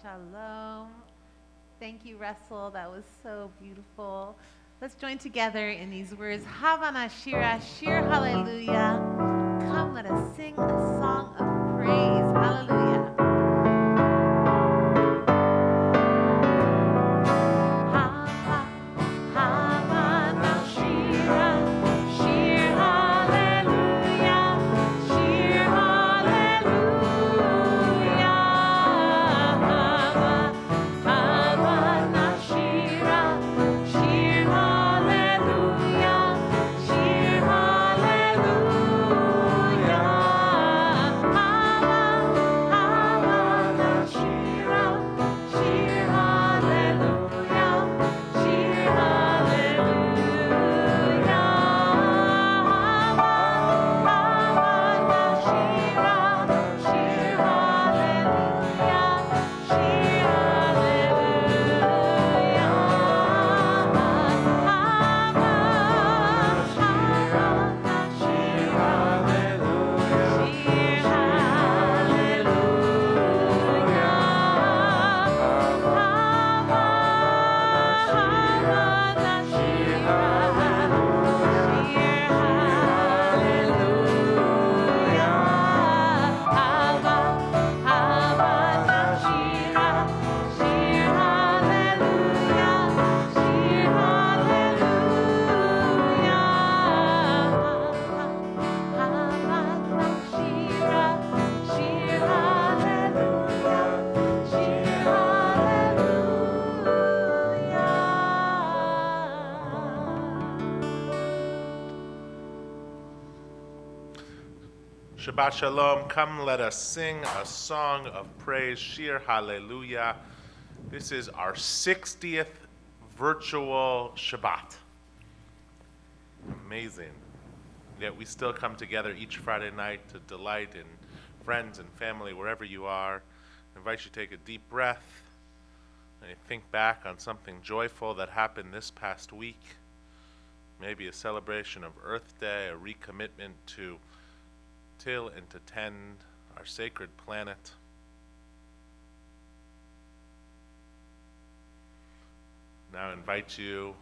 Shalom. Thank you, Russell. That was so beautiful. Let's join together in these words. Havana Shira, Shir Hallelujah. Come, let us sing a song of praise. Hallelujah. Shabbat Shalom. Come, let us sing a song of praise, Shir Hallelujah. This is our 60th virtual Shabbat. Amazing. Yet we still come together each Friday night to delight in friends and family wherever you are. I invite you to take a deep breath and think back on something joyful that happened this past week. Maybe a celebration of Earth Day, a recommitment to till and to tend our sacred planet. Now I invite you,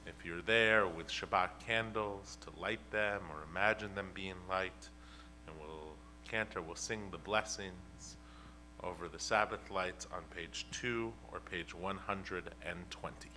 if you're there with Shabbat candles, to light them or imagine them being light, and Cantor will sing the blessings over the Sabbath lights on page 2 or page 120.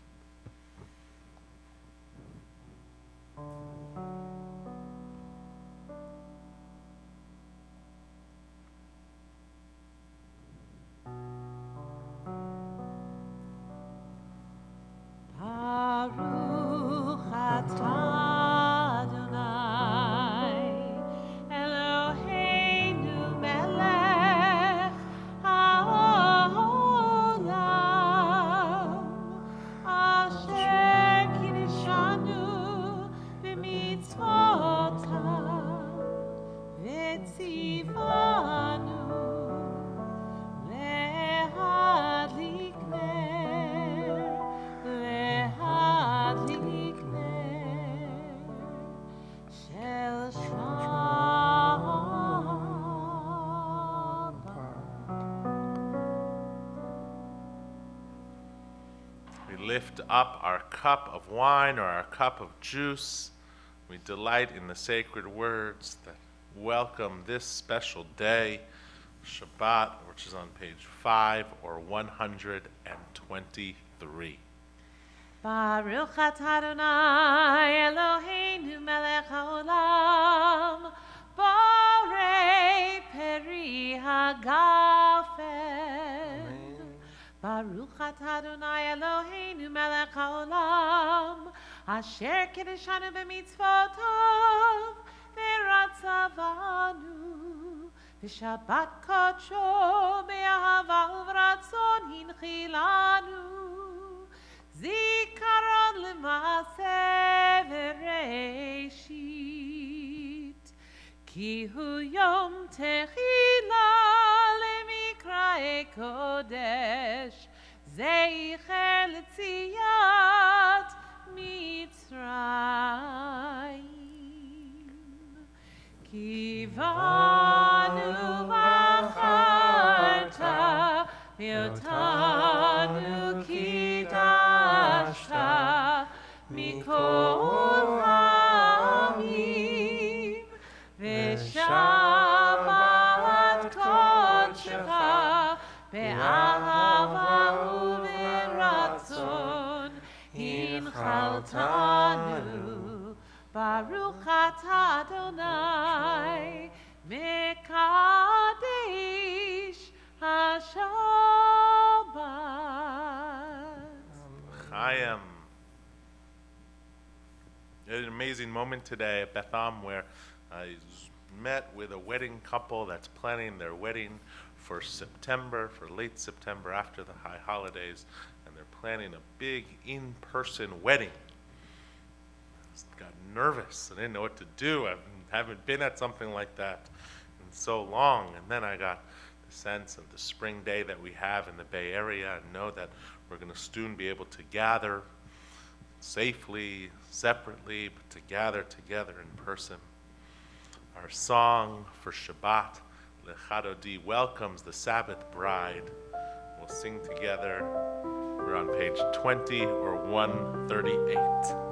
Lift up our cup of wine or our cup of juice. We delight in the sacred words that welcome this special day, Shabbat, which is on page 5 or 123. Baruch atah Adonai Eloheinu melech haolam borei peri hagafen. Baruch atah Adonai Eloheinu melech haolam asher kiddushanu b'mitzvotav v'ratzavanu v'shabbat kodsho be'ahava u'v'ratzon hinchilanu zikaron l'maaseh v'reishit ki hu yom techila למקראי קודש, זכר ליציאת מצרים. כי באנו בחרת ואותנו קידשת מכל העמים, ושבת קודשך באהבה וברצון הנחלתנו. ברוך אתה אדוני מקדש השבת. Chaim. An amazing moment today at Betham where I met with a wedding couple that's planning their wedding for September, for late September after the high holidays, and they're planning a big in-person wedding. I just got nervous. I didn't know what to do. I haven't been at something like that in so long. And then I got the sense of the spring day that we have in the Bay Area and know that we're going to soon be able to gather safely, separately, but to gather together in person. Our song for Shabbat, Lechadodi, welcomes the Sabbath bride. We'll sing together. We're on page 20 or 138.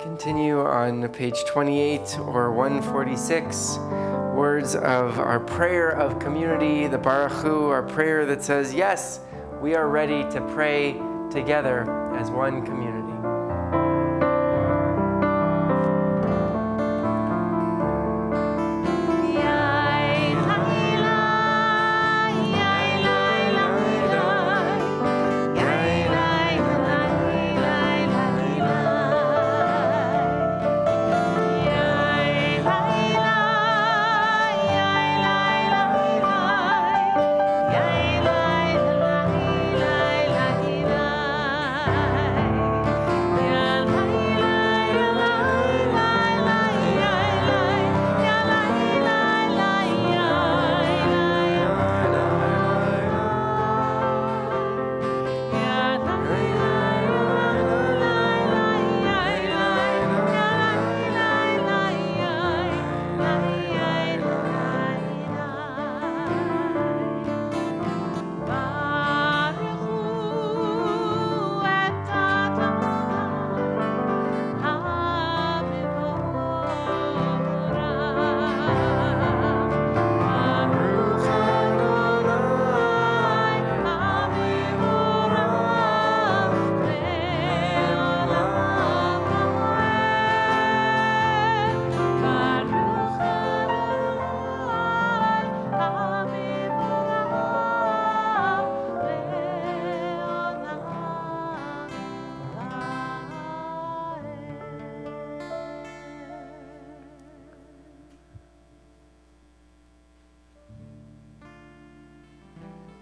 Continue on page 28 or 146, words of our prayer of community, the Baruch Hu, our prayer that says, yes, we are ready to pray together as one community.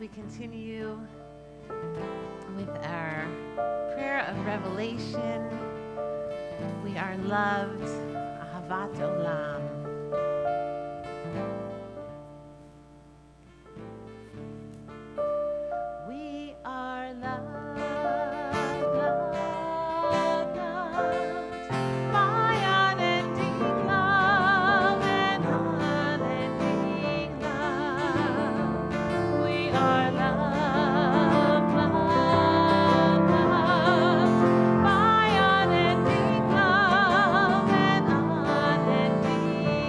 We continue with our prayer of revelation. We are loved, Ahavat Olam. We are loved, loved, loved by unending love and unending love. We are loved, loved, loved by unending love and unending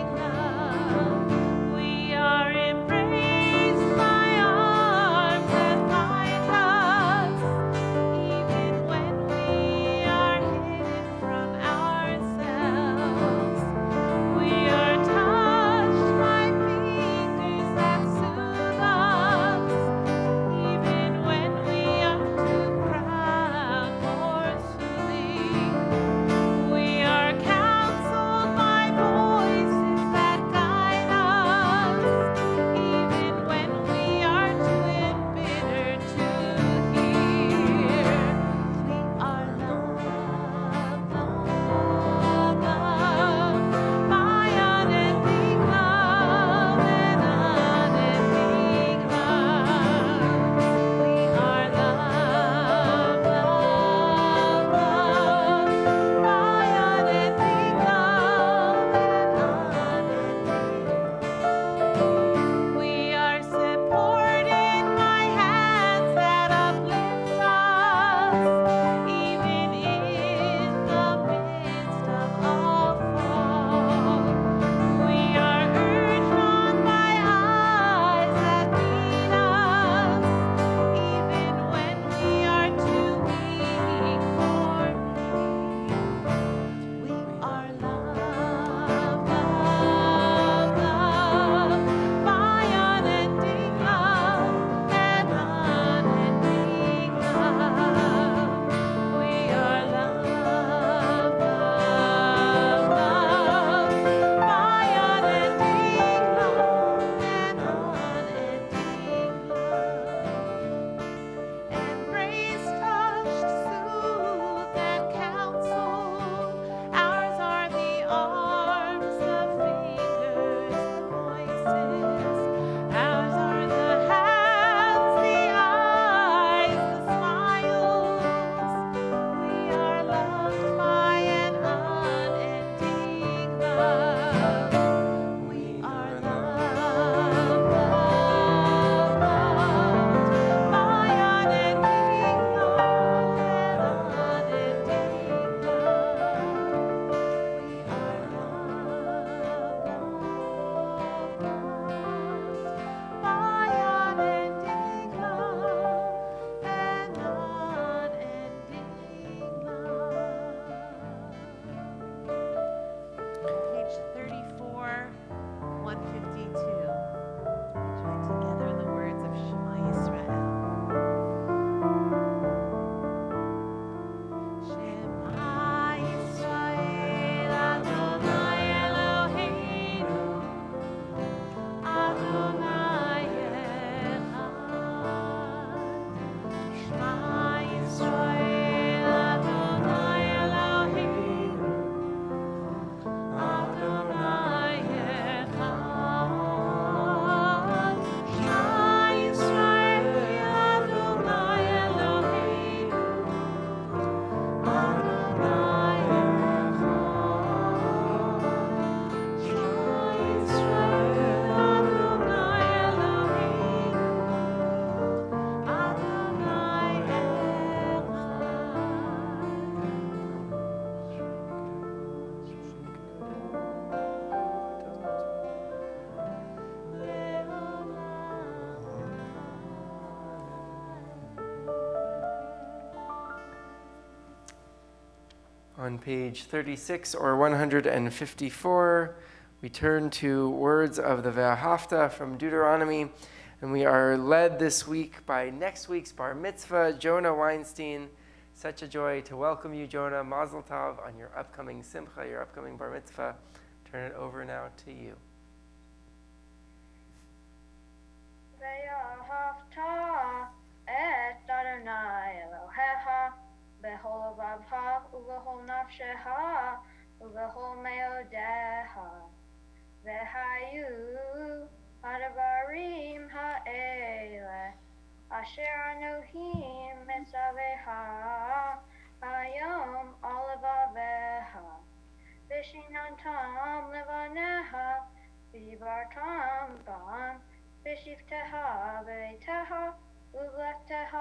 On page 36 or 154, we turn to words of the Ve'ahavta from Deuteronomy, and we are led this week by next week's bar mitzvah, Jonah Weinstein. Such a joy to welcome you, Jonah. Mazel tov on your upcoming simcha, your upcoming bar mitzvah. Turn it over now to you. ואהבת את אדוני אלוהיך בכל לבבך ובכל נפשך ובכל מאודך. והיו הדברים האלה אשר אנוכי מצווך היום על לבביך, ושיננתם לבניך ודיברתם בם בשבתך בביתך ובלכתך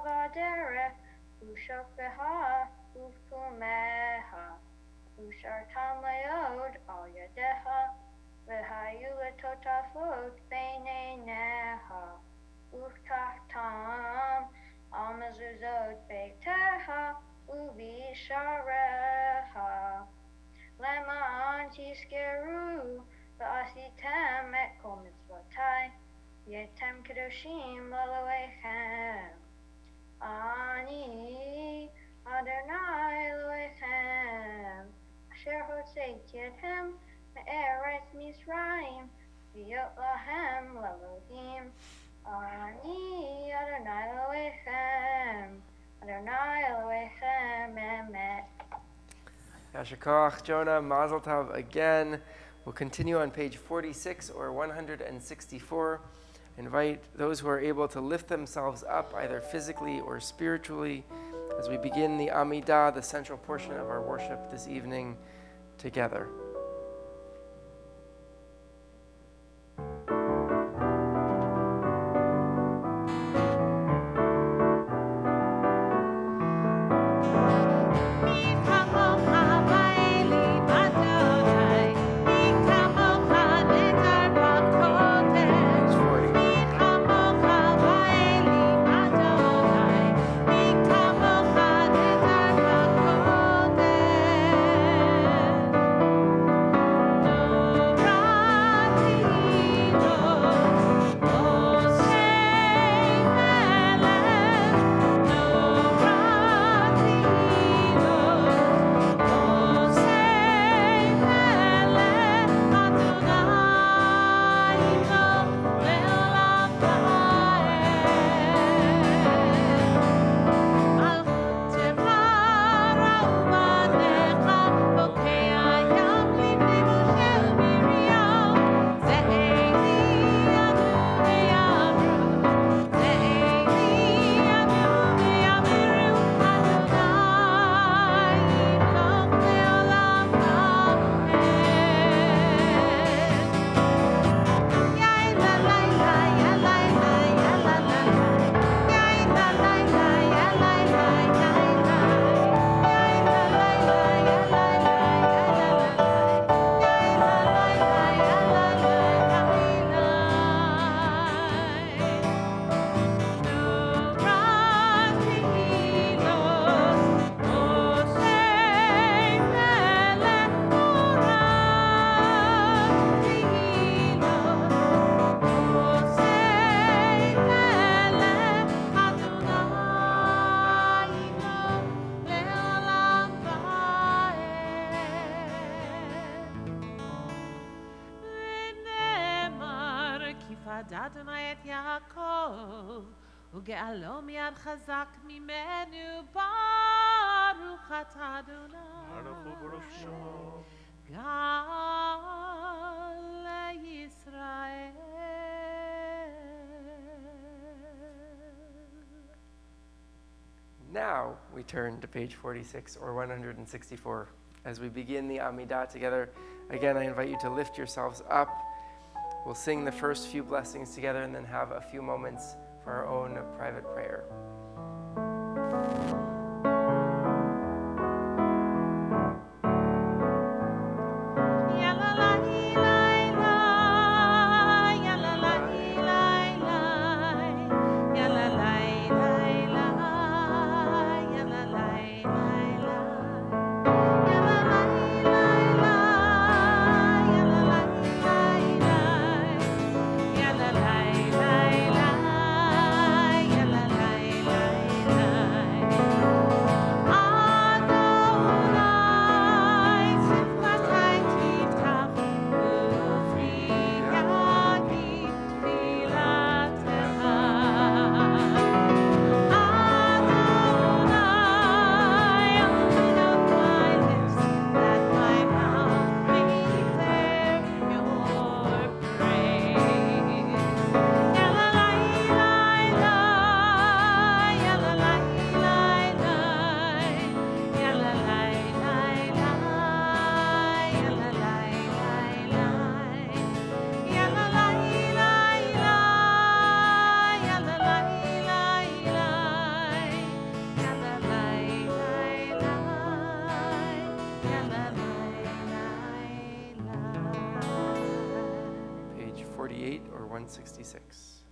בדרך ושוכבך ובקומך ושרתם ליוד על ידיך והיו לטוטפות בין עיניך ובטחתם על מזוזות ביתך ובשעריך למען תזכרו ועשיתם את כל מצוותי, והייתם קדושים לאלוהיכם. אני, אדוני אלוהיכם, אשר הוצאתי אתכם מארץ מצרים, להיות להם לאלוהים. אני, אדוני אלוהיכם, אדוני אלוהיכם אמת. Yasher Koach, Jonah, Mazel Tov again. We'll continue on page 46 or 164. Invite those who are able to lift themselves up, either physically or spiritually, as we begin the Amidah, the central portion of our worship this evening, together. אדוני את יעקב, וגאלו מיד חזק ממנו, ברוך אתה אדוני. גאל לישראל. Now we turn to page 46 or 164 as we begin the Amidah together. Again, I invite you to lift yourselves up. We'll sing the first few blessings together and then have a few moments for our own private prayer. 166.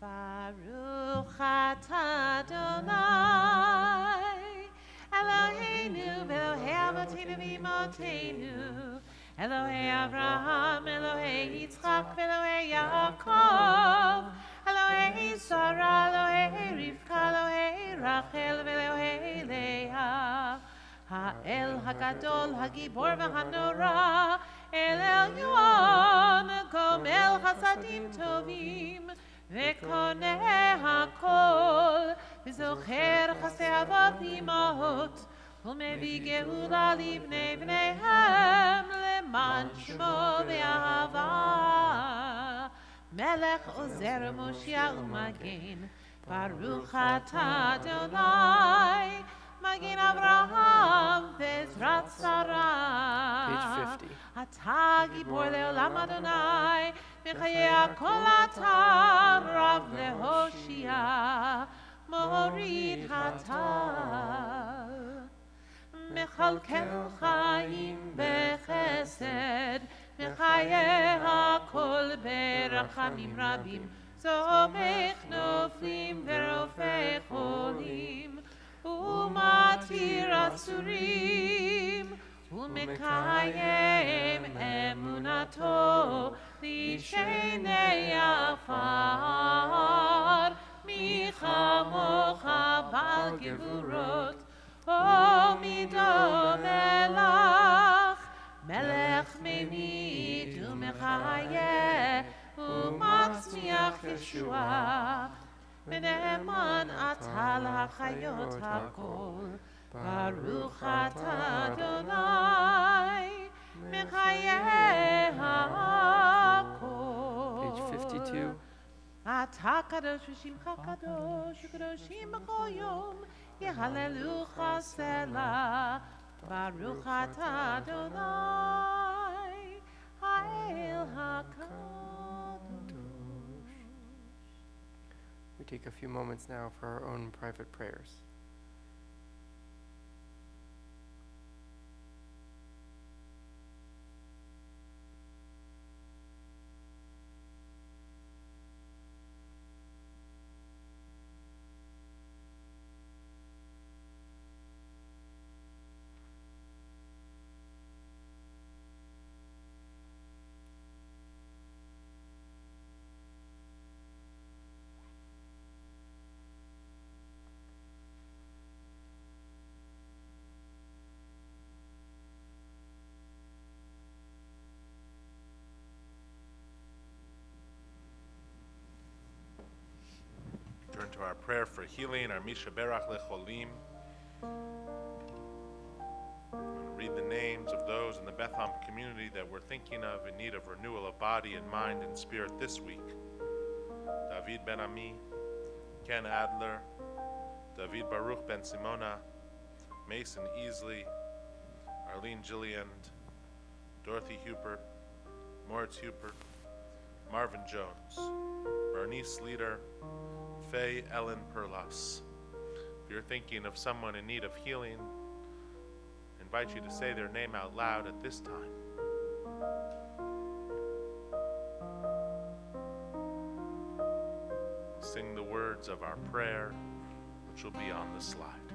Baruch atah Adonai, Eloheinu v'Elohei Avoteinu v'Imotenu, Elohei Avraham, Elohei Yitzchak, v'Elohei Yaakov, Elohei Sarah, Elohei Rivka, Elohei Rachel, v'Elohei Leah, Ha'el Hagadol, Hagibor v'Hanora, El Elyon, Gomel Chasadim Tovim, וקונה הכל, וזוכר חסדי אבות ואימהות, ומביא גאולה לבני בניהם, למען שמו ואהבה. מלך עוזר מושיע ומגן, ברוך אתה אדוני, מגן אברהם ועזרת שרה. Page 50. אתה גיבור לעולם אדוני, מחיי הכל אתה רב להושיע, מוריד הטל. מכלכל חיים בחסד, מחיי הכל ברחמים רבים, סומך נופלים ורופא חולים, ומתיר אסורים, ומקיים אמונתו לשני עפר. מי כמוך בעל גבורות, או מי דומה לך, מלך ממיד ומחיה ומצמיח ישועה, ונאמן אתה להחיות הכל. ברוך אתה אדוני, מחיה הכל. Page 52. אתה קדוש ושמך קדוש, וקדושים בכל יום, יהללוך סלה. ברוך אתה אדוני, האל הקדוש. We take a few moments now for our own private prayers. Turn to our prayer for healing, our Misha Berach Lecholim. Read the names of those in the Bethlehem community that we're thinking of in need of renewal of body and mind and spirit this week. David Ben Ami, Ken Adler, David Baruch Ben Simona, Mason Easley, Arlene Gilliand, Dorothy Hupert, Moritz Hupert, Marvin Jones, Bernice Leader, Faye Ellen Perlas. If you're thinking of someone in need of healing, I invite you to say their name out loud at this time. Sing the words of our prayer, which will be on the slide.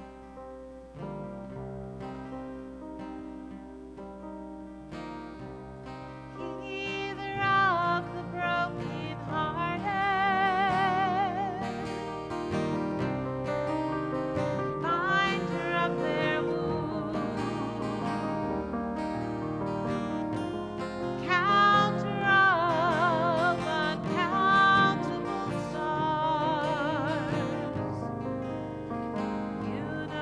Healer of the brokenhearted, binder of their wounds, counter of uncountable stars, universe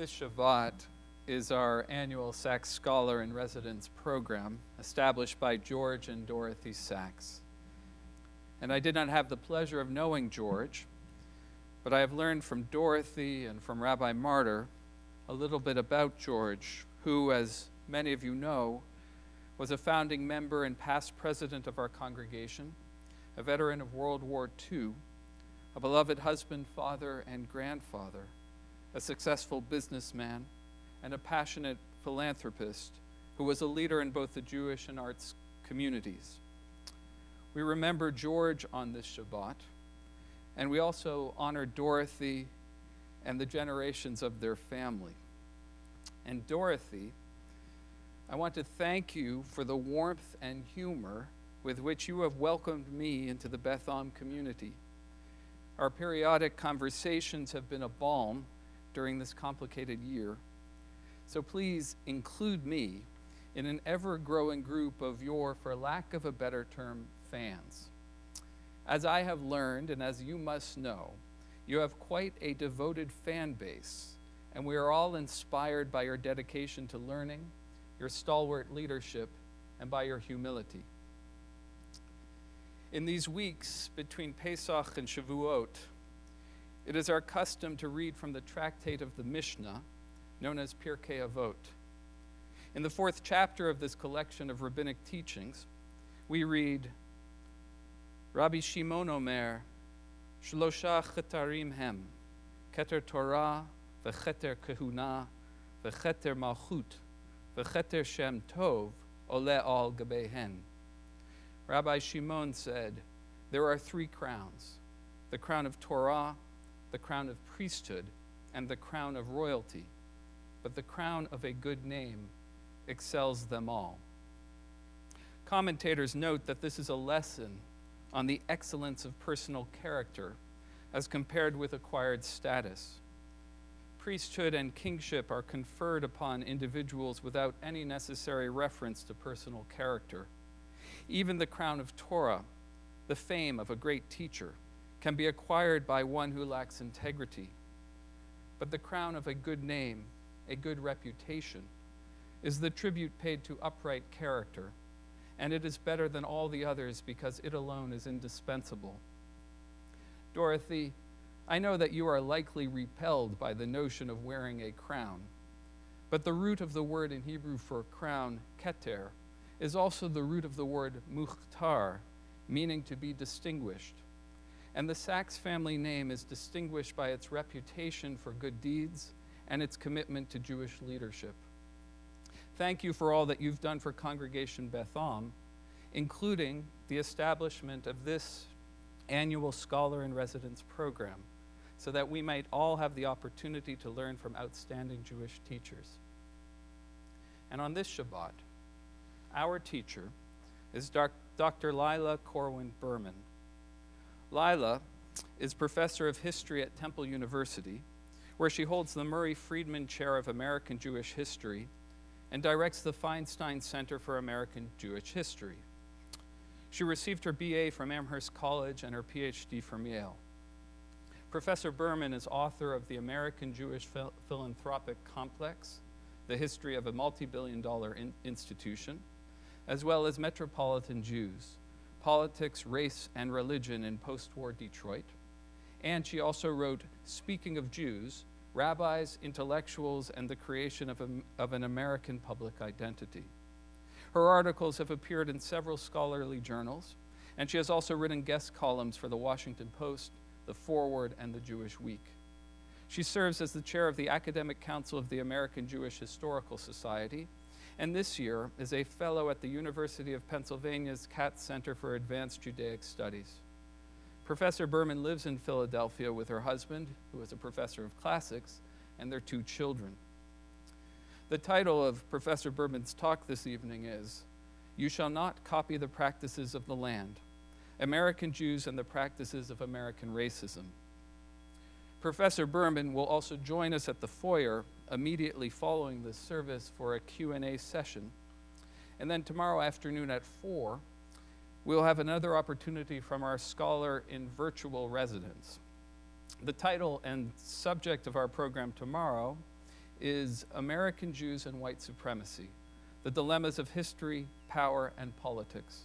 This Shabbat is our annual Sachs Scholar in Residence program established by George and Dorothy Sachs. And I did not have the pleasure of knowing George, but I have learned from Dorothy and from Rabbi Martyr a little bit about George, who, as many of you know, was a founding member and past president of our congregation, a veteran of World War II, a beloved husband, father, and grandfather, a successful businessman, and a passionate philanthropist who was a leader in both the Jewish and arts communities. We remember George on this Shabbat, and we also honor Dorothy and the generations of their family. And Dorothy, I want to thank you for the warmth and humor with which you have welcomed me into the Beth Am community. Our periodic conversations have been a balm during this complicated year. So please include me in an ever-growing group of your, for lack of a better term, fans. As I have learned, and as you must know, you have quite a devoted fan base, and we are all inspired by your dedication to learning, your stalwart leadership, and by your humility. In these weeks between Pesach and Shavuot, it is our custom to read from the tractate of the Mishnah, known as Pirkei Avot. In the 4th chapter of this collection of rabbinic teachings, we read, Rabbi Shimon Omer, Shlosha chetarim hem, keter Torah, v'cheter kehuna, v'cheter malchut, v'cheter shem tov, ole al gabehen. Rabbi Shimon said, there are 3 crowns, the crown of Torah, the crown of priesthood, and the crown of royalty. But the crown of a good name excels them all. Commentators note that this is a lesson on the excellence of personal character as compared with acquired status. Priesthood and kingship are conferred upon individuals without any necessary reference to personal character. Even the crown of Torah, the fame of a great teacher, can be acquired by one who lacks integrity. But the crown of a good name, a good reputation, is the tribute paid to upright character, and it is better than all the others because it alone is indispensable. Dorothy, I know that you are likely repelled by the notion of wearing a crown, but the root of the word in Hebrew for crown, keter, is also the root of the word mukhtar, meaning to be distinguished. And the Sachs family name is distinguished by its reputation for good deeds and its commitment to Jewish leadership. Thank you for all that you've done for Congregation Beth Am, including the establishment of this annual Scholar in Residence program, so that we might all have the opportunity to learn from outstanding Jewish teachers. And on this Shabbat, our teacher is Dr. Lila Corwin Berman. Lila is professor of history at Temple University, where she holds the Murray Friedman Chair of American Jewish History and directs the Feinstein Center for American Jewish History. She received her BA from Amherst College and her PhD from Yale. Professor Berman is author of The American Jewish Philanthropic Complex, The History of a Multi-Billion-Dollar Institution, as well as Metropolitan Jews, Politics, Race, and Religion in Post-War Detroit. And she also wrote Speaking of Jews, Rabbis, Intellectuals, and the Creation of an American Public Identity. Her articles have appeared in several scholarly journals, and she has also written guest columns for the Washington Post, the Forward, and the Jewish Week. She serves as the chair of the Academic Council of the American Jewish Historical Society, and this year is a fellow at the University of Pennsylvania's Katz Center for Advanced Judaic Studies. Professor Berman lives in Philadelphia with her husband, who is a professor of classics, and their 2 children. The title of Professor Berman's talk this evening is, You Shall Not Copy the Practices of the Land, American Jews and the Practices of American Racism. Professor Berman will also join us at the foyer immediately following this service for a Q&A session. And then tomorrow afternoon at 4, we'll have another opportunity from our scholar in virtual residence. The title and subject of our program tomorrow is American Jews and white supremacy, the dilemmas of history, power, and politics.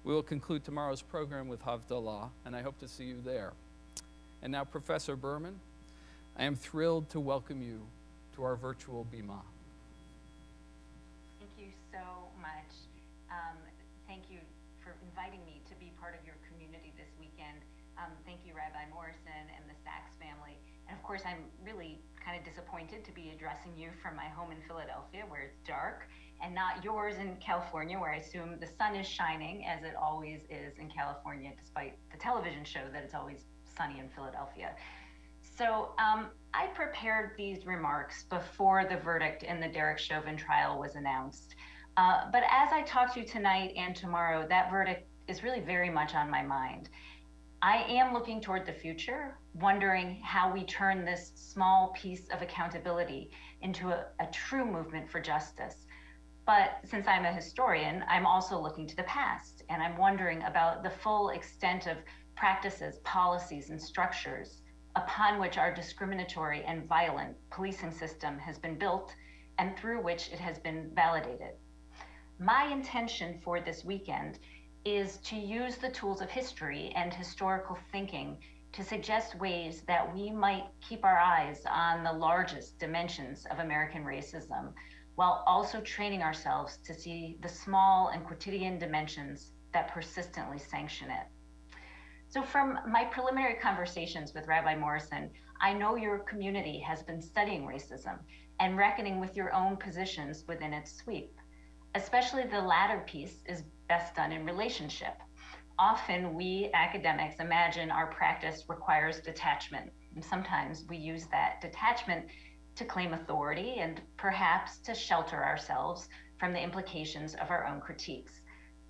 We will conclude tomorrow's program with Havdalah, and I hope to see you there. And now, Professor Berman, I am thrilled to welcome you to our virtual Bima. Thank you so much. Thank you for inviting me to be part of your community this weekend. Thank you, Rabbi Morrison and the Sachs family. And of course, I'm really kind of disappointed to be addressing you from my home in Philadelphia, where it's dark, and not yours in California, where I assume the sun is shining, as it always is in California, despite the television show that it's always sunny in Philadelphia. So I prepared these remarks before the verdict in the Derek Chauvin trial was announced. But as I talk to you tonight and tomorrow, that verdict is really very much on my mind. I am looking toward the future, wondering how we turn this small piece of accountability into a true movement for justice. But since I'm a historian, I'm also looking to the past, and I'm wondering about the full extent of practices, policies, and structures upon which our discriminatory and violent policing system has been built and through which it has been validated. My intention for this weekend is to use the tools of history and historical thinking to suggest ways that we might keep our eyes on the largest dimensions of American racism, while also training ourselves to see the small and quotidian dimensions that persistently sanction it. So from my preliminary conversations with Rabbi Morrison, I know your community has been studying racism and reckoning with your own positions within its sweep. Especially the latter piece is best done in relationship. Often we academics imagine our practice requires detachment, and sometimes we use that detachment to claim authority and perhaps to shelter ourselves from the implications of our own critiques.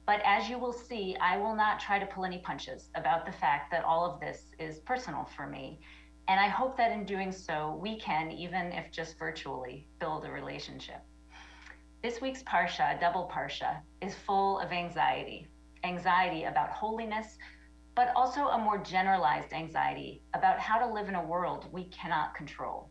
But as you will see, I will not try to pull any punches about the fact that all of this is personal for me. And I hope that in doing so, we can, even if just virtually, build a relationship. This week's Parsha, double Parsha, is full of anxiety about holiness, but also a more generalized anxiety about how to live in a world we cannot control.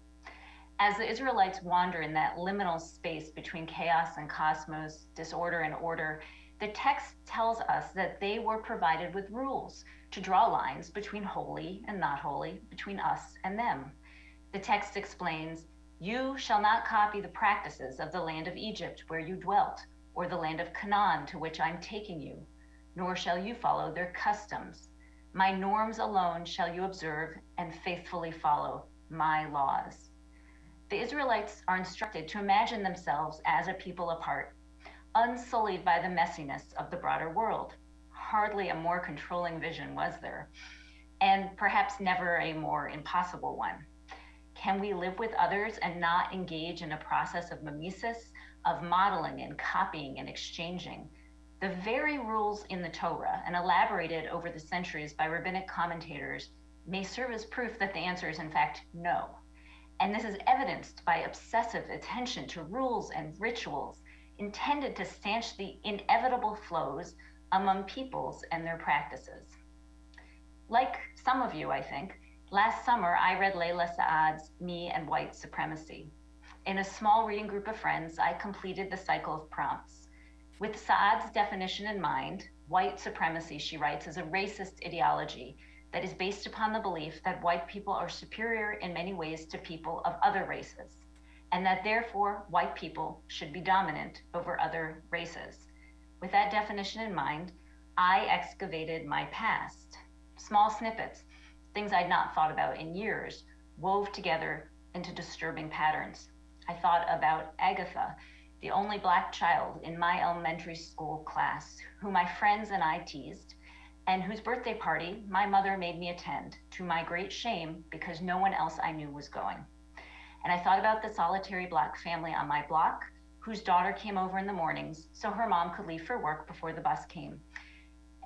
As the Israelites wander in that liminal space between chaos and cosmos, disorder and order, the text tells us that they were provided with rules to draw lines between holy and not holy, between us and them. The text explains, "You shall not copy the practices of the land of Egypt where you dwelt, or the land of Canaan to which I'm taking you, nor shall you follow their customs. My norms alone shall you observe and faithfully follow my laws." The Israelites are instructed to imagine themselves as a people apart, unsullied by the messiness of the broader world. Hardly a more controlling vision was there, and perhaps never a more impossible one. Can we live with others and not engage in a process of mimesis, of modeling and copying and exchanging? The very rules in the Torah, and elaborated over the centuries by rabbinic commentators, may serve as proof that the answer is in fact no. And this is evidenced by obsessive attention to rules and rituals intended to stanch the inevitable flows among peoples and their practices. Like some of you, I think, last summer I read Layla Saad's Me and White Supremacy. In a small reading group of friends, I completed the cycle of prompts. With Saad's definition in mind, white supremacy, she writes, is a racist ideology that is based upon the belief that white people are superior in many ways to people of other races, and that therefore white people should be dominant over other races. With that definition in mind, I excavated my past. Small snippets, things I'd not thought about in years, wove together into disturbing patterns. I thought about Agatha, the only Black child in my elementary school class, who my friends and I teased, and whose birthday party my mother made me attend, to my great shame, because no one else I knew was going. And I thought about the solitary Black family on my block, whose daughter came over in the mornings so her mom could leave for work before the bus came,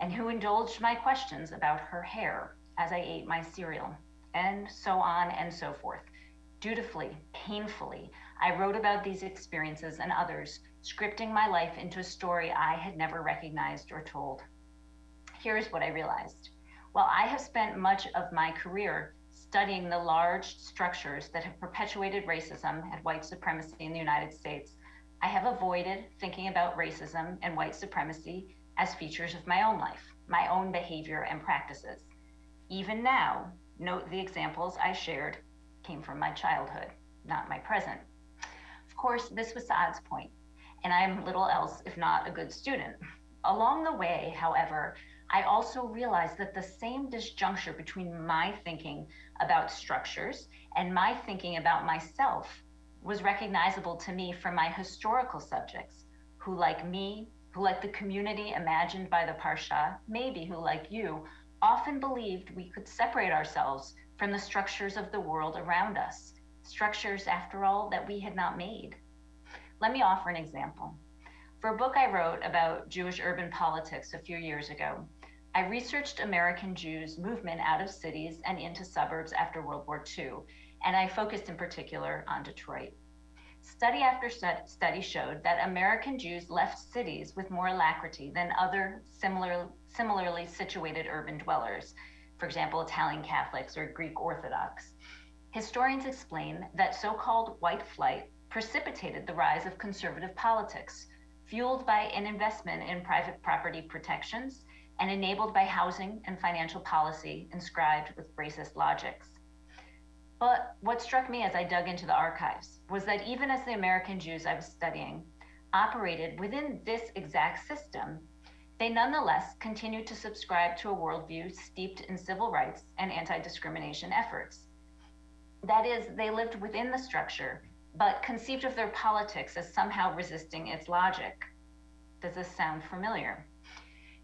and who indulged my questions about her hair as I ate my cereal, and so on and so forth. Dutifully, painfully, I wrote about these experiences and others, scripting my life into a story I had never recognized or told. Here's what I realized. While I have spent much of my career studying the large structures that have perpetuated racism and white supremacy in the United States, I have avoided thinking about racism and white supremacy as features of my own life, my own behavior and practices. Even now, note the examples I shared came from my childhood, not my present. Of course, this was Saad's point, and I am little else if not a good student. Along the way, however, I also realized that the same disjuncture between my thinking about structures and my thinking about myself was recognizable to me from my historical subjects, who like me, who like the community imagined by the Parsha, maybe who like you, often believed we could separate ourselves from the structures of the world around us, structures, after all, that we had not made. Let me offer an example. For a book I wrote about Jewish urban politics a few years ago, I researched American Jews' movement out of cities and into suburbs after World War II, and I focused in particular on Detroit. Study after study showed that American Jews left cities with more alacrity than other similarly situated urban dwellers, for example, Italian Catholics or Greek Orthodox. Historians explain that so-called white flight precipitated the rise of conservative politics, fueled by an investment in private property protections and enabled by housing and financial policy inscribed with racist logics. But what struck me as I dug into the archives was that even as the American Jews I was studying operated within this exact system, they nonetheless continued to subscribe to a worldview steeped in civil rights and anti-discrimination efforts. That is, they lived within the structure, but conceived of their politics as somehow resisting its logic. Does this sound familiar?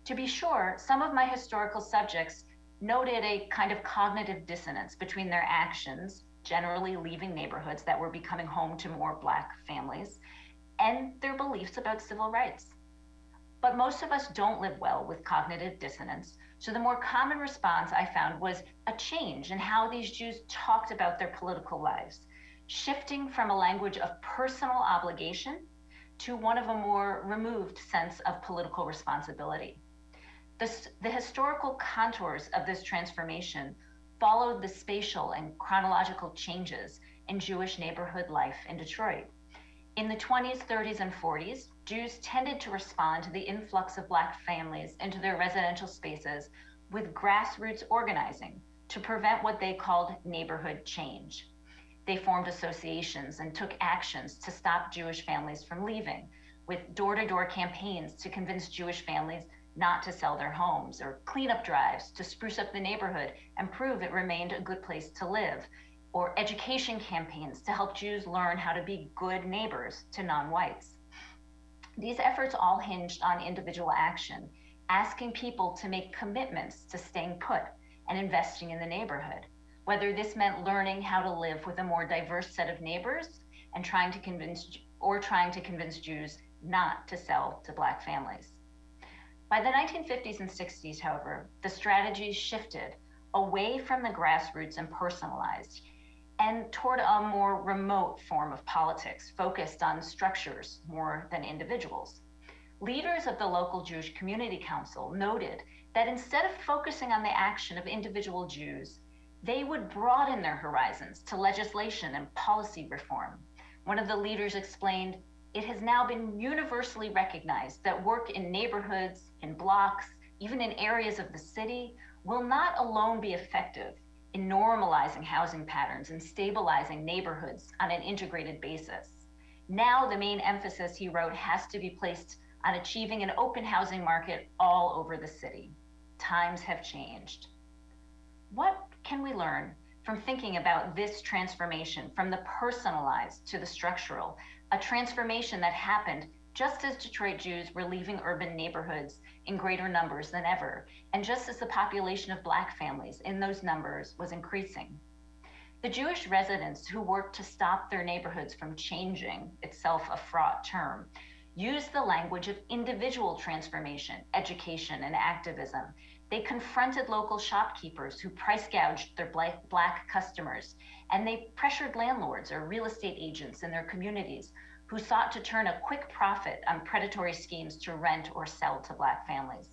To be sure, some of my historical subjects noted a kind of cognitive dissonance between their actions, generally leaving neighborhoods that were becoming home to more Black families, and their beliefs about civil rights. But most of us don't live well with cognitive dissonance, so the more common response I found was a change in how these Jews talked about their political lives, shifting from a language of personal obligation to one of a more removed sense of political responsibility. The historical contours of this transformation followed the spatial and chronological changes in Jewish neighborhood life in Detroit. In the 20s, 30s, and 40s, Jews tended to respond to the influx of Black families into their residential spaces with grassroots organizing to prevent what they called neighborhood change. They formed associations and took actions to stop Jewish families from leaving, with door-to-door campaigns to convince Jewish families not to sell their homes, or cleanup drives to spruce up the neighborhood and prove it remained a good place to live, or education campaigns to help Jews learn how to be good neighbors to non-whites. These efforts all hinged on individual action, asking people to make commitments to staying put and investing in the neighborhood, whether this meant learning how to live with a more diverse set of neighbors and trying to convince Jews not to sell to Black families. By the 1950s and 60s, however, the strategies shifted away from the grassroots and personalized and toward a more remote form of politics focused on structures more than individuals. Leaders of the local Jewish Community Council noted that instead of focusing on the action of individual Jews, they would broaden their horizons to legislation and policy reform. One of the leaders explained, "It has now been universally recognized that work in neighborhoods, in blocks, even in areas of the city, will not alone be effective in normalizing housing patterns and stabilizing neighborhoods on an integrated basis. Now the main emphasis," he wrote, "has to be placed on achieving an open housing market all over the city. Times have changed." What can we learn from thinking about this transformation from the personalized to the structural, a transformation that happened just as Detroit Jews were leaving urban neighborhoods in greater numbers than ever, and just as the population of Black families in those numbers was increasing? The Jewish residents who worked to stop their neighborhoods from changing, itself a fraught term, used the language of individual transformation, education, and activism. They confronted local shopkeepers who price gouged their Black customers, and they pressured landlords or real estate agents in their communities who sought to turn a quick profit on predatory schemes to rent or sell to Black families.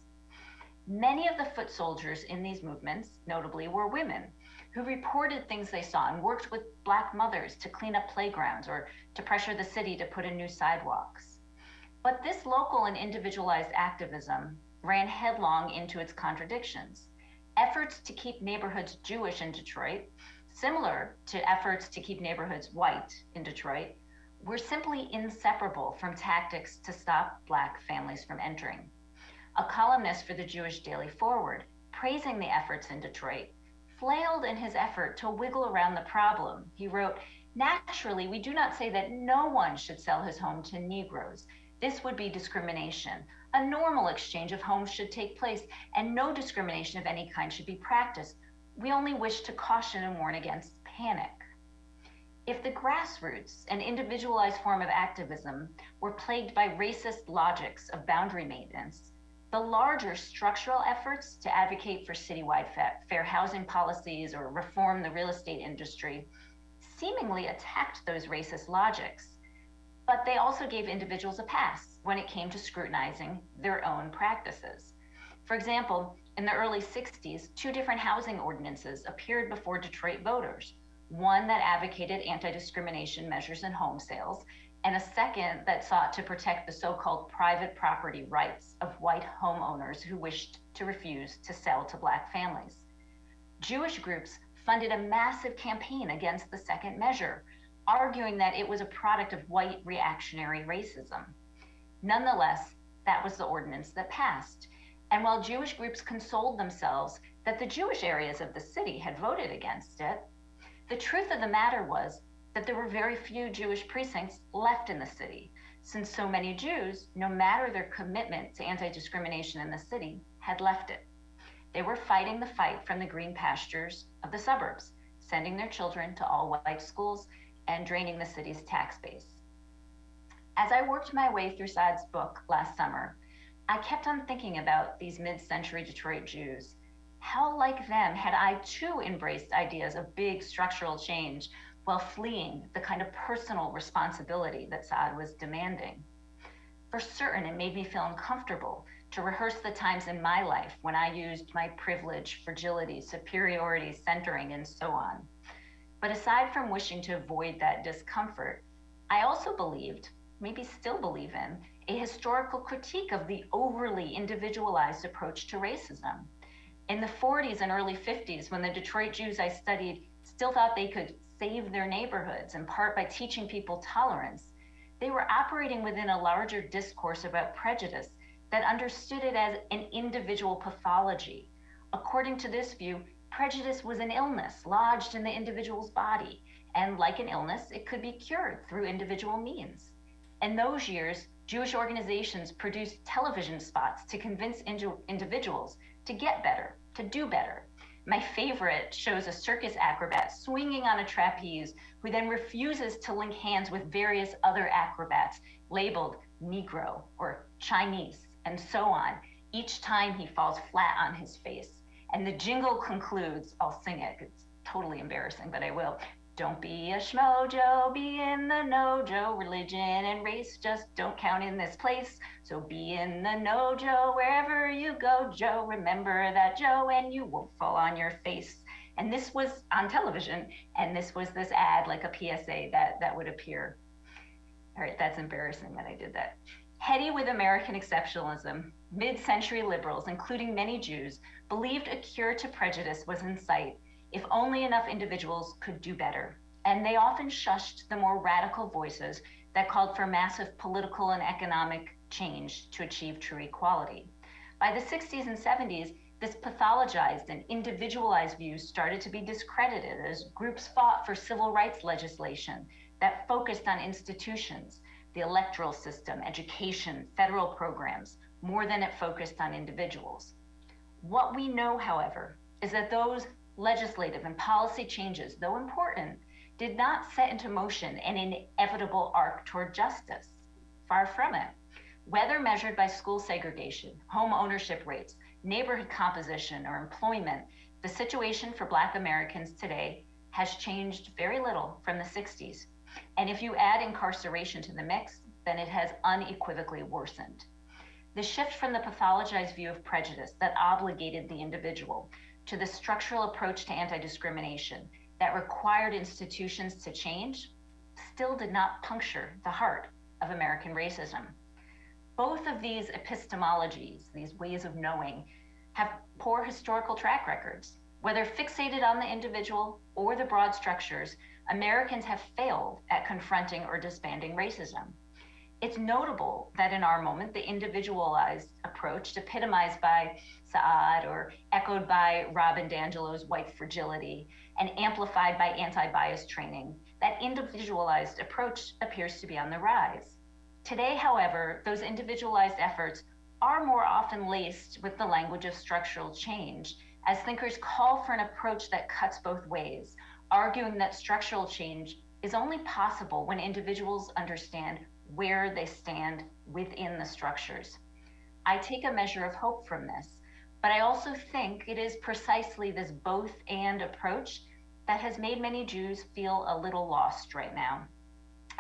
Many of the foot soldiers in these movements, notably, were women who reported things they saw and worked with Black mothers to clean up playgrounds or to pressure the city to put in new sidewalks. But this local and individualized activism ran headlong into its contradictions. Efforts to keep neighborhoods Jewish in Detroit, similar to efforts to keep neighborhoods white in Detroit, were simply inseparable from tactics to stop Black families from entering. A columnist for the Jewish Daily Forward, praising the efforts in Detroit, flailed in his effort to wiggle around the problem. He wrote, "Naturally, we do not say that no one should sell his home to Negroes. This would be discrimination. A normal exchange of homes should take place, and no discrimination of any kind should be practiced. We only wish to caution and warn against panic." If the grassroots, an individualized form of activism, were plagued by racist logics of boundary maintenance, the larger structural efforts to advocate for citywide fair housing policies or reform the real estate industry seemingly attacked those racist logics. But they also gave individuals a pass when it came to scrutinizing their own practices. For example, in the early 60s, 2 different housing ordinances appeared before Detroit voters, one that advocated anti-discrimination measures in home sales, and a second that sought to protect the so-called private property rights of white homeowners who wished to refuse to sell to Black families. Jewish groups funded a massive campaign against the second measure, arguing that it was a product of white reactionary racism. Nonetheless, that was the ordinance that passed. And while Jewish groups consoled themselves that the Jewish areas of the city had voted against it, the truth of the matter was that there were very few Jewish precincts left in the city, since so many Jews, no matter their commitment to anti-discrimination in the city, had left it. They were fighting the fight from the green pastures of the suburbs, sending their children to all-white schools and draining the city's tax base. As I worked my way through Saad's book last summer, I kept on thinking about these mid-century Detroit Jews. How like them had I too embraced ideas of big structural change while fleeing the kind of personal responsibility that Saad was demanding. For certain, it made me feel uncomfortable to rehearse the times in my life when I used my privilege, fragility, superiority, centering, and so on. But aside from wishing to avoid that discomfort, I also believed, maybe still believe in, a historical critique of the overly individualized approach to racism. In the 40s and early 50s, when the Detroit Jews I studied still thought they could save their neighborhoods, in part by teaching people tolerance, they were operating within a larger discourse about prejudice that understood it as an individual pathology. According to this view, prejudice was an illness lodged in the individual's body, and like an illness, it could be cured through individual means. In those years, Jewish organizations produced television spots to convince individuals to get better, to do better. My favorite shows a circus acrobat swinging on a trapeze who then refuses to link hands with various other acrobats labeled Negro or Chinese and so on, each time he falls flat on his face. And the jingle concludes, I'll sing it, it's totally embarrassing, but I will. Don't be a schmojo, be in the know, Joe. Religion and race just don't count in this place. So be in the know, Joe, wherever you go, Joe. Remember that, Joe, and you won't fall on your face. And this was on television, and this was this ad, like a PSA that would appear. All right, that's embarrassing that I did that. Heady with American exceptionalism, mid-century liberals, including many Jews, believed a cure to prejudice was in sight if only enough individuals could do better. And they often shushed the more radical voices that called for massive political and economic change to achieve true equality. By the 60s and 70s, this pathologized and individualized view started to be discredited as groups fought for civil rights legislation that focused on institutions, the electoral system, education, federal programs, more than it focused on individuals. What we know, however, is that those legislative and policy changes, though important, did not set into motion an inevitable arc toward justice. Far from it. Whether measured by school segregation, home ownership rates, neighborhood composition, or employment, the situation for Black Americans today has changed very little from the 60s. And if you add incarceration to the mix, then it has unequivocally worsened. The shift from the pathologized view of prejudice that obligated the individual to the structural approach to anti-discrimination that required institutions to change still did not puncture the heart of American racism. Both of these epistemologies, these ways of knowing, have poor historical track records. Whether fixated on the individual or the broad structures, Americans have failed at confronting or disbanding racism. It's notable that in our moment, the individualized approach, epitomized by Saad or echoed by Robin DiAngelo's white fragility and amplified by anti-bias training, that individualized approach appears to be on the rise. Today, however, those individualized efforts are more often laced with the language of structural change, as thinkers call for an approach that cuts both ways, arguing that structural change is only possible when individuals understand where they stand within the structures. I take a measure of hope from this, but I also think it is precisely this both and approach that has made many Jews feel a little lost right now.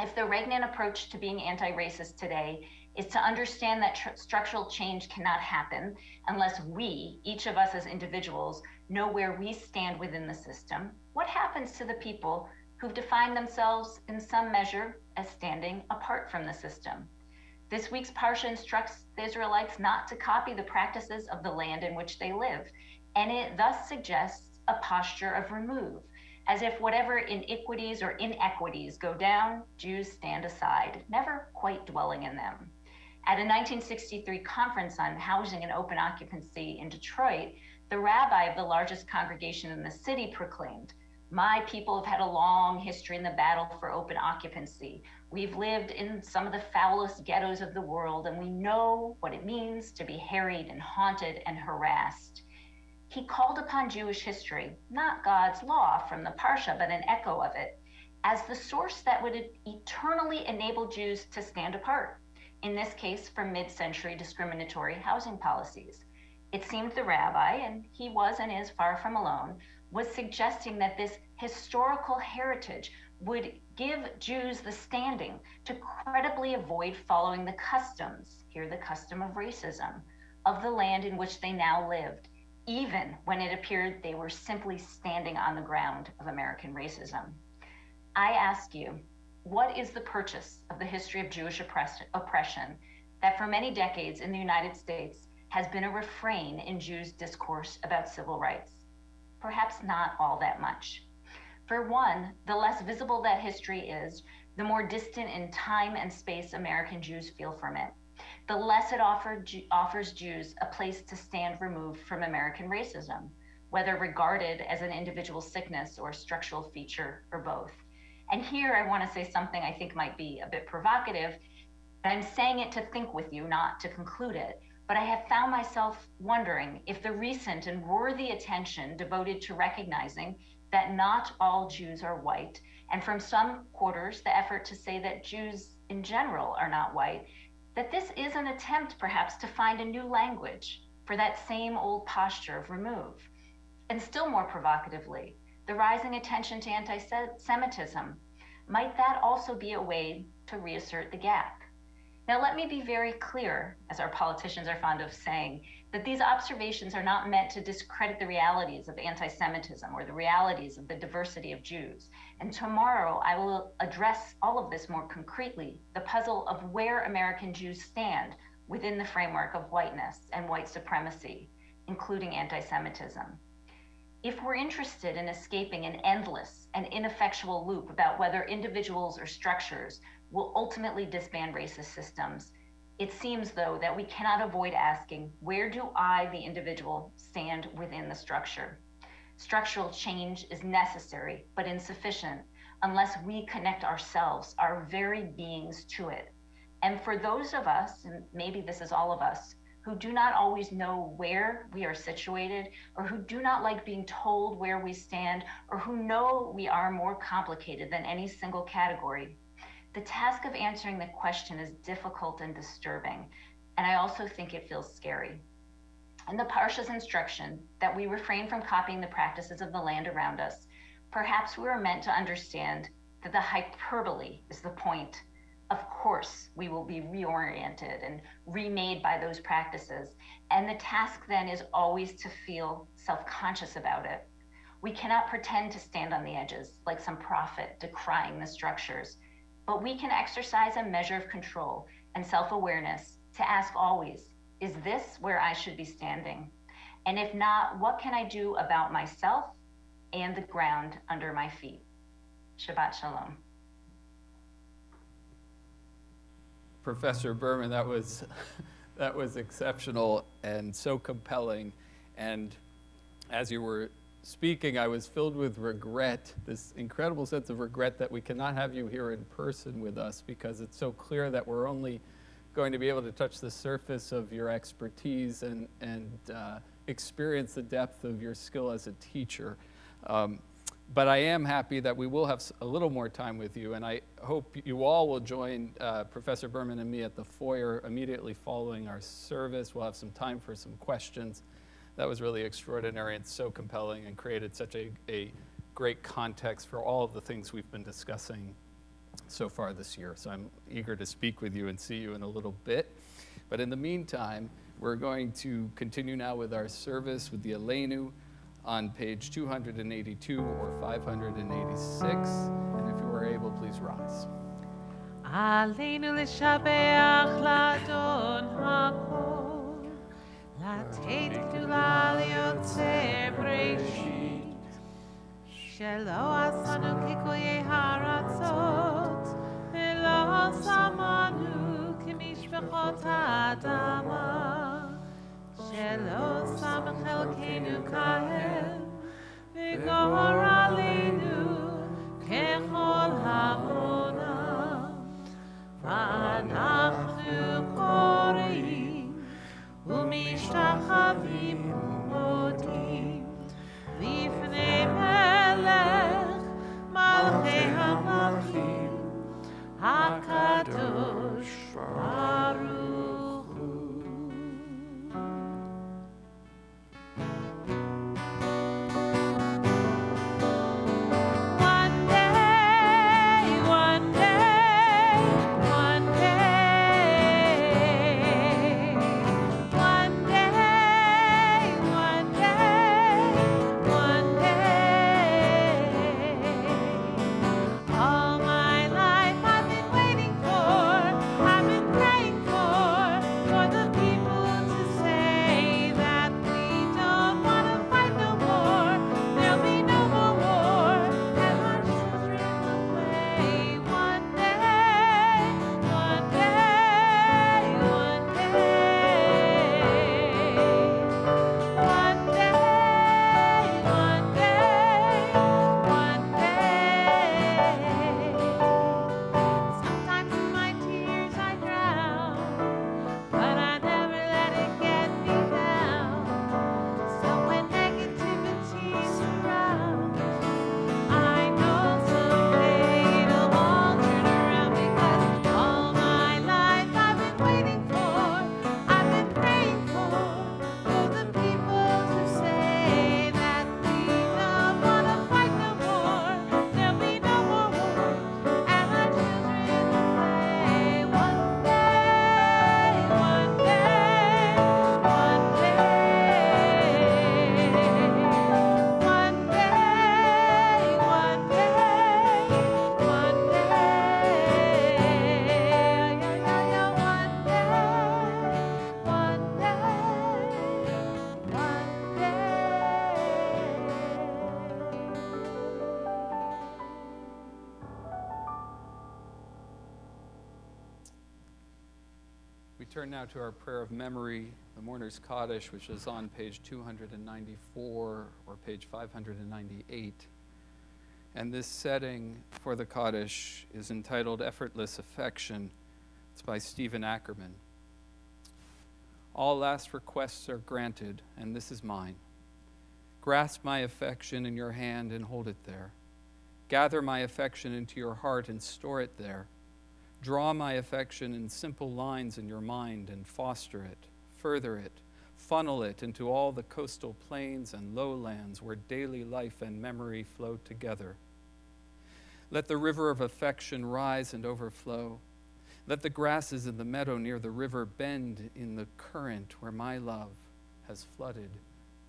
If the regnant approach to being anti-racist today is to understand that structural change cannot happen unless we, each of us as individuals, know where we stand within the system, what happens to the people who've defined themselves in some measure as standing apart from the system? This week's Parsha instructs the Israelites not to copy the practices of the land in which they live, and it thus suggests a posture of remove, as if whatever iniquities or inequities go down, Jews stand aside, never quite dwelling in them. At a 1963 conference on housing and open occupancy in Detroit, the rabbi of the largest congregation in the city proclaimed, "My people have had a long history in the battle for open occupancy. We've lived in some of the foulest ghettos of the world, and we know what it means to be harried and haunted and harassed." He called upon Jewish history, not God's law from the Parsha, but an echo of it, as the source that would eternally enable Jews to stand apart, in this case from mid-century discriminatory housing policies. It seemed the rabbi, and he was and is far from alone, was suggesting that this historical heritage would give Jews the standing to credibly avoid following the customs, here the custom of racism, of the land in which they now lived, even when it appeared they were simply standing on the ground of American racism. I ask you, what is the purchase of the history of Jewish oppression that for many decades in the United States has been a refrain in Jews' discourse about civil rights? Perhaps not all that much. For one, the less visible that history is, the more distant in time and space American Jews feel from it. The less it offers Jews a place to stand removed from American racism, whether regarded as an individual sickness or structural feature or both. And here I want to say something I think might be a bit provocative. I'm saying it to think with you, not to conclude it. But I have found myself wondering if the recent and worthy attention devoted to recognizing that not all Jews are white, and from some quarters, the effort to say that Jews in general are not white, that this is an attempt perhaps to find a new language for that same old posture of remove. And still more provocatively, the rising attention to anti-Semitism, might that also be a way to reassert the gap? Now, let me be very clear, as our politicians are fond of saying, that these observations are not meant to discredit the realities of anti-Semitism or the realities of the diversity of Jews. And tomorrow, I will address all of this more concretely, the puzzle of where American Jews stand within the framework of whiteness and white supremacy, including anti-Semitism. If we're interested in escaping an endless and ineffectual loop about whether individuals or structures will ultimately disband racist systems, it seems, though, that we cannot avoid asking, where do I, the individual, stand within the structure? Structural change is necessary, but insufficient, unless we connect ourselves, our very beings, to it. And for those of us, and maybe this is all of us, who do not always know where we are situated, or who do not like being told where we stand, or who know we are more complicated than any single category, the task of answering the question is difficult and disturbing, and I also think it feels scary. In the Parsha's instruction that we refrain from copying the practices of the land around us, perhaps we were meant to understand that the hyperbole is the point, of course, we will be reoriented and remade by those practices. And the task then is always to feel self-conscious about it. We cannot pretend to stand on the edges like some prophet decrying the structures, but we can exercise a measure of control and self-awareness to ask always, is this where I should be standing? And if not, what can I do about myself and the ground under my feet? Shabbat Shalom. Professor Berman, that was exceptional and so compelling. And as you were speaking, I was filled with regret, this incredible sense of regret that we cannot have you here in person with us, because it's so clear that we're only going to be able to touch the surface of your expertise and experience the depth of your skill as a teacher. But I am happy that we will have a little more time with you, and I hope you all will join Professor Berman and me at the foyer immediately following our service. We'll have some time for some questions. That was really extraordinary and so compelling and created such a great context for all of the things we've been discussing so far this year. So I'm eager to speak with you and see you in a little bit. But in the meantime, we're going to continue now with our service with the Aleinu on page 282 or 586. And if you are able, please rise. עלינו לשבח לאדון הכל, לתת גדולה ליוצר בראשית, שלא עשנו כגויי הארצות, ולא שמנו כמשפחות האדמה, שלא שם חלקנו כהם, וגורלנו ככל המונם. ואנחנו קוראים ומשתחווים ומודים לפני מלך מלכי המלכים הקדוש ברוך הוא. We turn now to our prayer of memory, the Mourner's Kaddish, which is on page 294 or page 598. And this setting for the Kaddish is entitled Effortless Affection. It's by Stephen Ackerman. All last requests are granted, and this is mine. Grasp my affection in your hand and hold it there. Gather my affection into your heart and store it there. Draw my affection in simple lines in your mind and foster it, further it, funnel it into all the coastal plains and lowlands where daily life and memory flow together. Let the river of affection rise and overflow. Let the grasses in the meadow near the river bend in the current where my love has flooded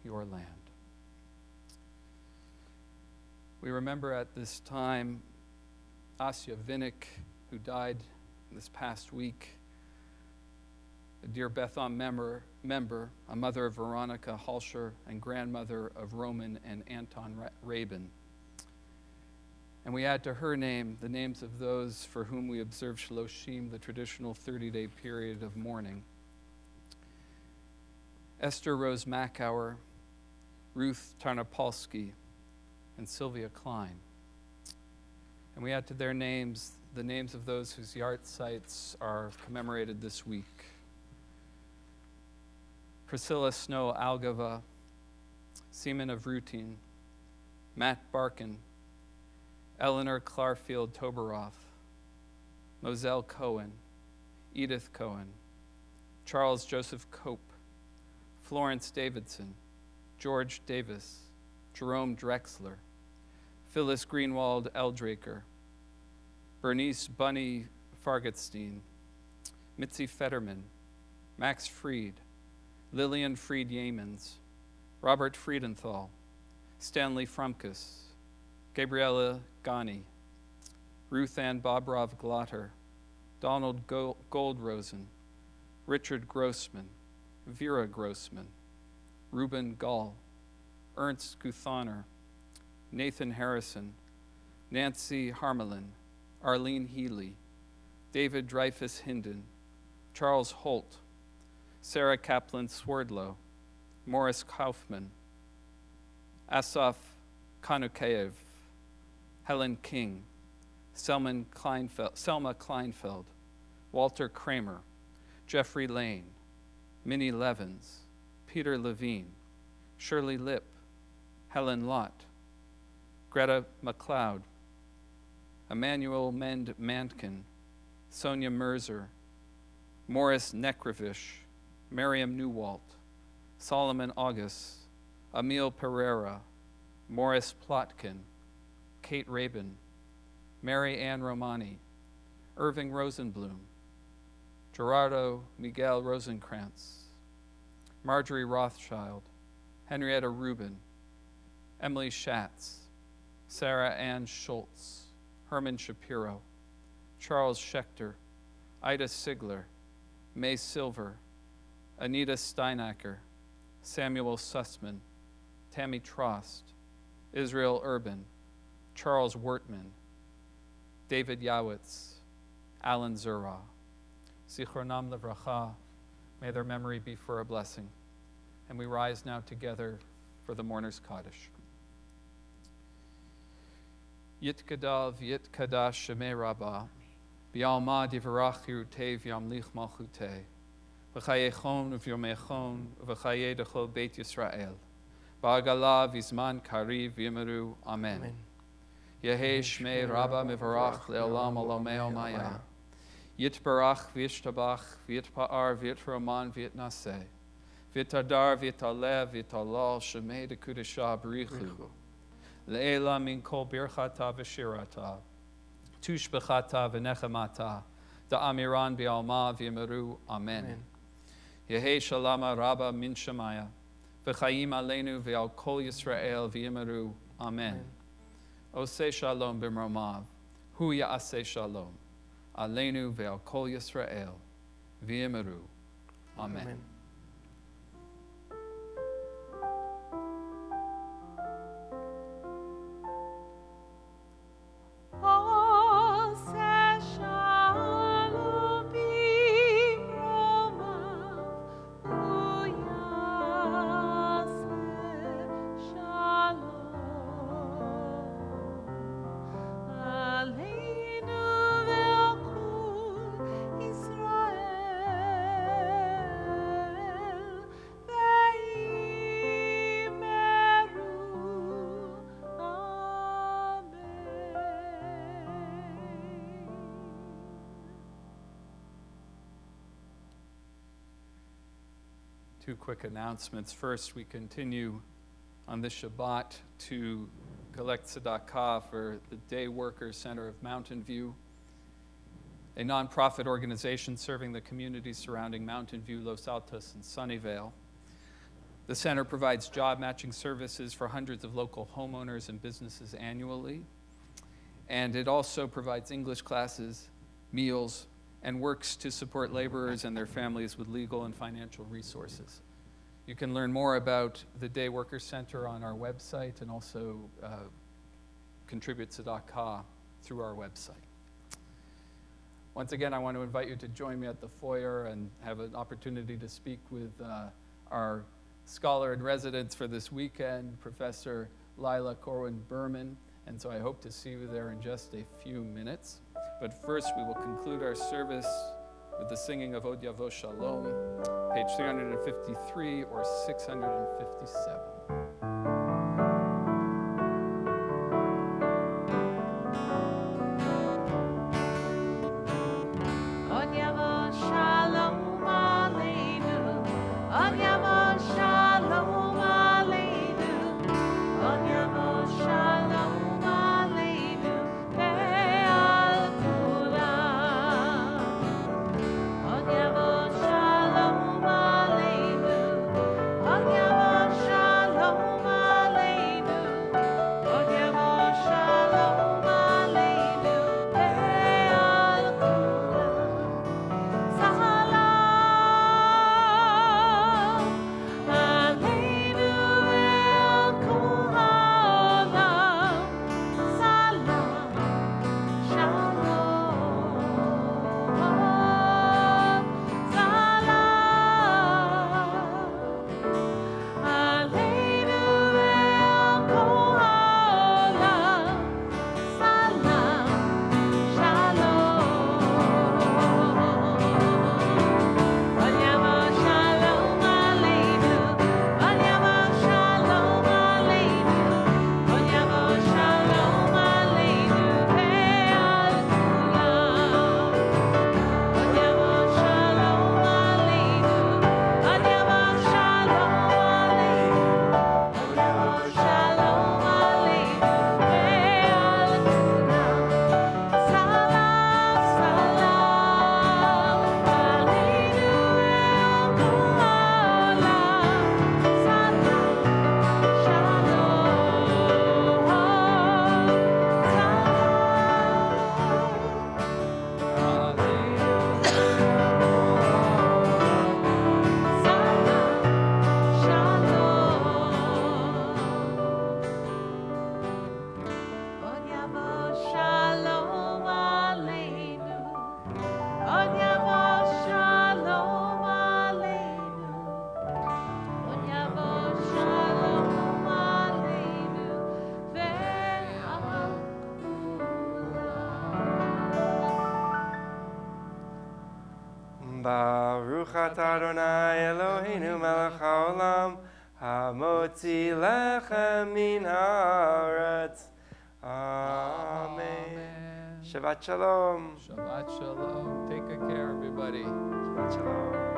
your land. We remember at this time Asya Vinnick, who died this past week, a dear Bethel member, a mother of Veronica Halsher and grandmother of Roman and Anton Rabin. And we add to her name the names of those for whom we observe Shloshim, the traditional 30-day period of mourning. Esther Rose Mackauer, Ruth Tarnopolsky, and Sylvia Klein. And we add to their names the names of those whose yard sites are commemorated this week. Priscilla Snow Algava, Seaman of Routine, Matt Barkin, Eleanor Clarfield Toberoff, Moselle Cohen, Edith Cohen, Charles Joseph Cope, Florence Davidson, George Davis, Jerome Drexler, Phyllis Greenwald Eldraker, Bernice Bunny Fargetstein, Mitzi Fetterman, Max Fried, Lillian Fried Yamans, Robert Friedenthal, Stanley Frumkus, Gabriella Ghani, Ruth Ann Bobrov Glotter, Donald Goldrosen, Richard Grossman, Vera Grossman, Reuben Gall, Ernst Guthoner, Nathan Harrison, Nancy Harmelin, Arlene Healy, David Dreyfus Hinden, Charles Holt, Sarah Kaplan Swerdlow, Morris Kaufman, Asaf Kanukayev, Helen King, Selma Kleinfeld, Walter Kramer, Jeffrey Lane, Minnie Levins, Peter Levine, Shirley Lipp, Helen Lott, Greta McLeod, Emmanuel Mend Mantkin, Sonia Merzer, Morris Nekrovish, Miriam Newalt, Solomon August, Emil Pereira, Morris Plotkin, Kate Rabin, Mary Ann Romani, Irving Rosenblum, Gerardo Miguel Rosenkrantz, Marjorie Rothschild, Henrietta Rubin, Emily Schatz, Sarah Ann Schultz, Herman Shapiro, Charles Schechter, Ida Sigler, May Silver, Anita Steinacker, Samuel Sussman, Tammy Trost, Israel Urban, Charles Wertman, David Yawitz, Alan Zura. Zichronam Levracha, may their memory be for a blessing. And we rise now together for the mourner's Kaddish. Yitkadav Yitkadash Shemei Rabbah, B'alma Divarach Yerutei V'yamlich Malchutei, V'chayechon V'yomechon V'chayei Dechol Beit Yisrael, Ba'agala V'zman Kariv V'yimeru. Amen. Yehei Shmei Rabbah Mivarach Le'olam Olomei Maya. Yitbarach V'yishtabach V'yitpa'ar V'yitroman V'yitnaseh. V'yitadar V'yitaleh V'yitalal Shemei Dekudesha B'richu. Le'ela min kol birchata v'shirata, tushbechata v'nechemata, da'amiran bi'alma v'yimeru. Amen. Yehei shalama rabba min shemaya, v'chayim aleinu v'al kol Yisrael v'yimeru. Amen. Oseh shalom b'mromav, hu ya'aseh shalom, aleinu v'al kol Yisrael v'yimeru. Amen. Two quick announcements. First, we continue on this Shabbat to collect tzedakah for the Day Workers Center of Mountain View. a nonprofit organization serving the communities surrounding Mountain View, Los Altos, and Sunnyvale. The center provides job matching services for hundreds of local homeowners and businesses annually. And it also provides English classes, meals, and works to support laborers and their families with legal and financial resources. You can learn more about the Day Workers Center on our website and also contribute tzedakah through our website. Once again, I want to invite you to join me at the foyer and have an opportunity to speak with our scholar in residence for this weekend, Professor Lila Corwin-Berman. And so I hope to see you there in just a few minutes. But first, we will conclude our service with the singing of Od Yavo Shalom, page 353 or 657. Od Yavo Shalom Aleinu, Od Yavo Shalom Aleinu, Od Yavo Shalom Aleinu, Ve'al Kulam. Od Yavo Shalom Aleinu, Od Yavo Shalom Aleinu, Od Yavo Shalom Aleinu, Ve'al Kulam. Salam Aleinu ve'al kol ha'olam. Salam Shalom. Salam Aleinu ve'al kol ha'olam. Salam Shalom. Od Yavo Shalom Aleinu, Od Yavo Shalom Aleinu, Od Yavo Shalom Aleinu ve'al kulam. Od Yavo Shalom Aleinu, Od Yavo Shalom Aleinu, Od Yavo Shalom Aleinu ve'al kulam. Salam, salam Aleinu ve'al kol ha'olam. Salam Shalom. Od Yavo Shalom Aleinu, Od Yavo Shalom Aleinu, Od Yavo Shalom Aleinu ve'al kulam. Baruch atah Adonai Eloheinu melech haolam, hamotzi lechem min haaretz. Amen. Shabbat shalom. Shabbat Shalom. Take good care, everybody. Shabbat shalom.